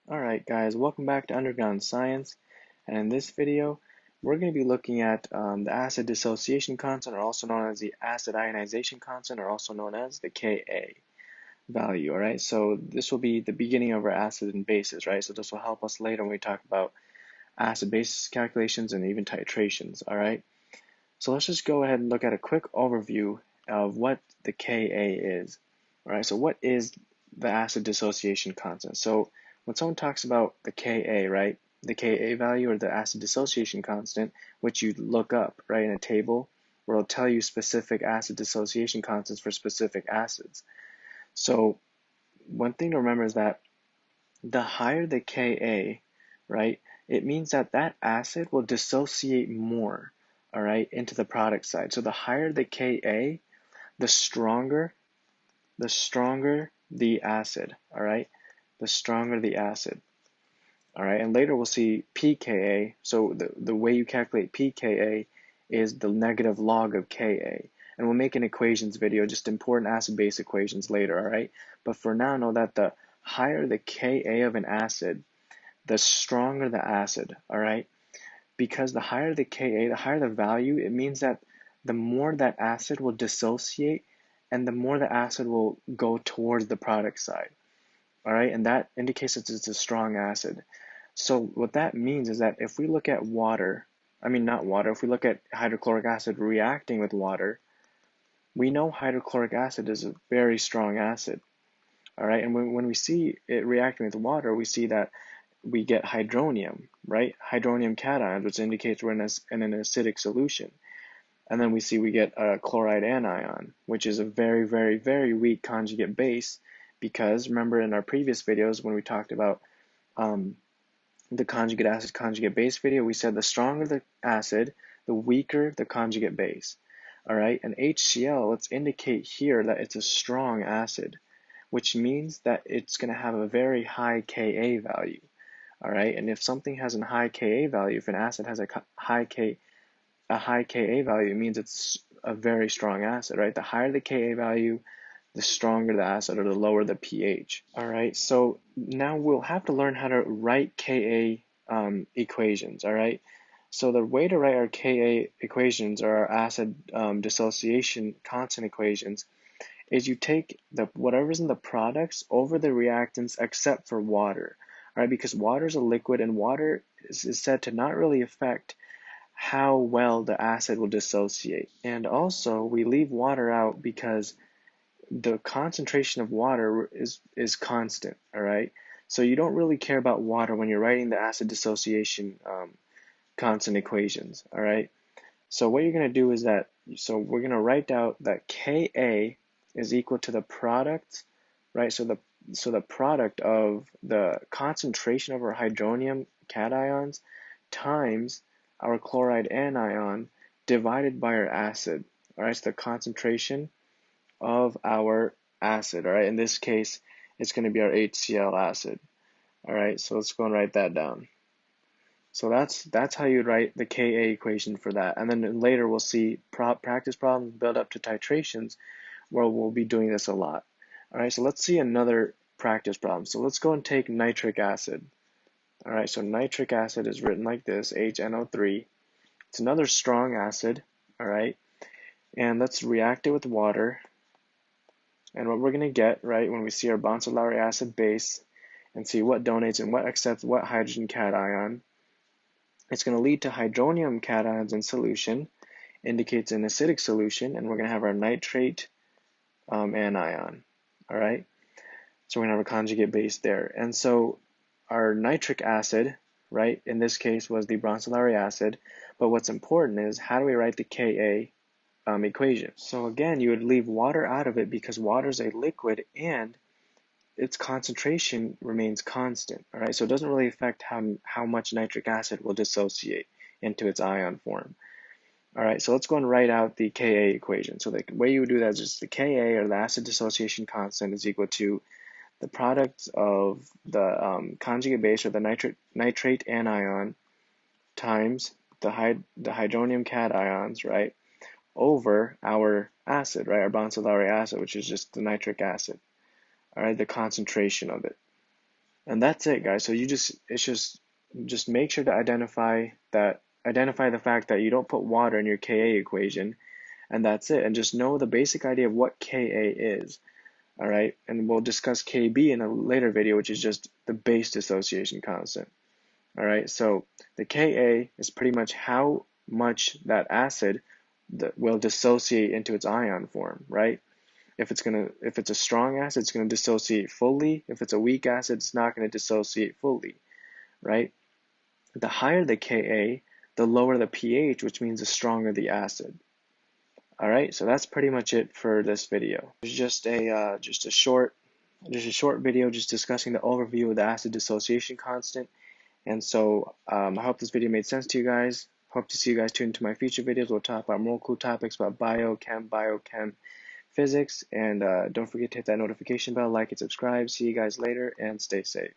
Alright guys, welcome back to Underground Science, and in this video we're going to be looking at the acid dissociation constant, or also known as the acid ionization constant, or also known as the Ka value. Alright, so this will be the beginning of our acid and bases, right? So this will help us later when we talk about acid basis calculations and even titrations. Alright, so let's just go ahead and look at a quick overview of what the Ka is. Alright, so what is the acid dissociation constant? So when someone talks about the Ka, right, the Ka value, or the acid dissociation constant, which you look up, right, in a table where it'll tell you specific acid dissociation constants for specific acids. So one thing to remember is that the higher the Ka, right, it means that that acid will dissociate more, all right, into the product side. So the higher the Ka, the stronger the acid, all right, the stronger the acid. All right, and later we'll see pKa. So the way you calculate pKa is the negative log of Ka. And we'll make an equations video, just important acid-base equations later, all right? But for now, know that the higher the Ka of an acid, the stronger the acid, all right? Because the higher the Ka, the higher the value, it means that the more that acid will dissociate and the more the acid will go towards the product side. All right, and that indicates that it's a strong acid. So what that means is that if we look at water, not water, if we look at hydrochloric acid reacting with water, we know hydrochloric acid is a very strong acid. All right, and when we see it reacting with water, we see that we get hydronium, right? Hydronium cations, which indicates we're in an acidic solution. And then we get a chloride anion, which is a very, very, very weak conjugate base, because remember in our previous videos when we talked about the conjugate acid conjugate base video, we said the stronger the acid, the weaker the conjugate base. All right, and HCl, let's indicate here that it's a strong acid, which means that it's going to have a very high Ka value. All right, and if something has a high Ka value, if an acid has a high Ka value, it means it's a very strong acid, right? The higher the Ka value, the stronger the acid, or the lower the pH. All right, so now we'll have to learn how to write Ka equations. All right, so the way to write our Ka equations, or our acid dissociation constant equations, is you take whatever's in the products over the reactants except for water. All right, because water is a liquid, and water is said to not really affect how well the acid will dissociate. And also we leave water out because the concentration of water is constant, all right? So you don't really care about water when you're writing the acid dissociation constant equations, all right? So what you're going to do is that, so we're going to write out that Ka is equal to the product, right? So the product of the concentration of our hydronium cations times our chloride anion divided by our acid, all right? So the concentration of our acid, all right? In this case, it's going to be our HCl acid, all right? So let's go and write that down. So that's how you write the Ka equation for that. And then later we'll see practice problems build up to titrations, where we'll be doing this a lot. All right, so let's see another practice problem. So let's go and take nitric acid. All right, so nitric acid is written like this, HNO3. It's another strong acid, all right? And let's react it with water. And what we're going to get, right, when we see our benzolaric acid base and see what donates and what accepts what hydrogen cation, it's going to lead to hydronium cations in solution, indicates an acidic solution, and we're going to have our nitrate anion, all right? So we're going to have a conjugate base there. And so our nitric acid, right, in this case was the benzolaric acid, but what's important is how do we write the Ka equation? So again, you would leave water out of it because water is a liquid and its concentration remains constant, all right? So it doesn't really affect how much nitric acid will dissociate into its ion form. All right, so let's go and write out the Ka equation. So the way you would do that is just the Ka, or the acid dissociation constant, is equal to the product of the conjugate base, or the nitrate anion, times the hydronium cations, right, over our acid, right, our benzolaric acid, which is just the nitric acid, all right, the concentration of it. And that's it, guys. So just make sure to identify the fact that you don't put water in your Ka equation, and that's it. And just know the basic idea of what Ka is. All right, and we'll discuss Kb in a later video, which is just the base dissociation constant. All right, so the Ka is pretty much how much that acid will dissociate into its ion form, right? If it's a strong acid, it's gonna dissociate fully. If it's a weak acid, it's not gonna dissociate fully, right? The higher the Ka, the lower the pH, which means the stronger the acid. All right, so that's pretty much it for this video. It's just a short video just discussing the overview of the acid dissociation constant. And so I hope this video made sense to you guys. Hope to see you guys tune into my future videos. We'll talk about more cool topics about biochem, physics, and don't forget to hit that notification bell, like and subscribe. See you guys later, and stay safe.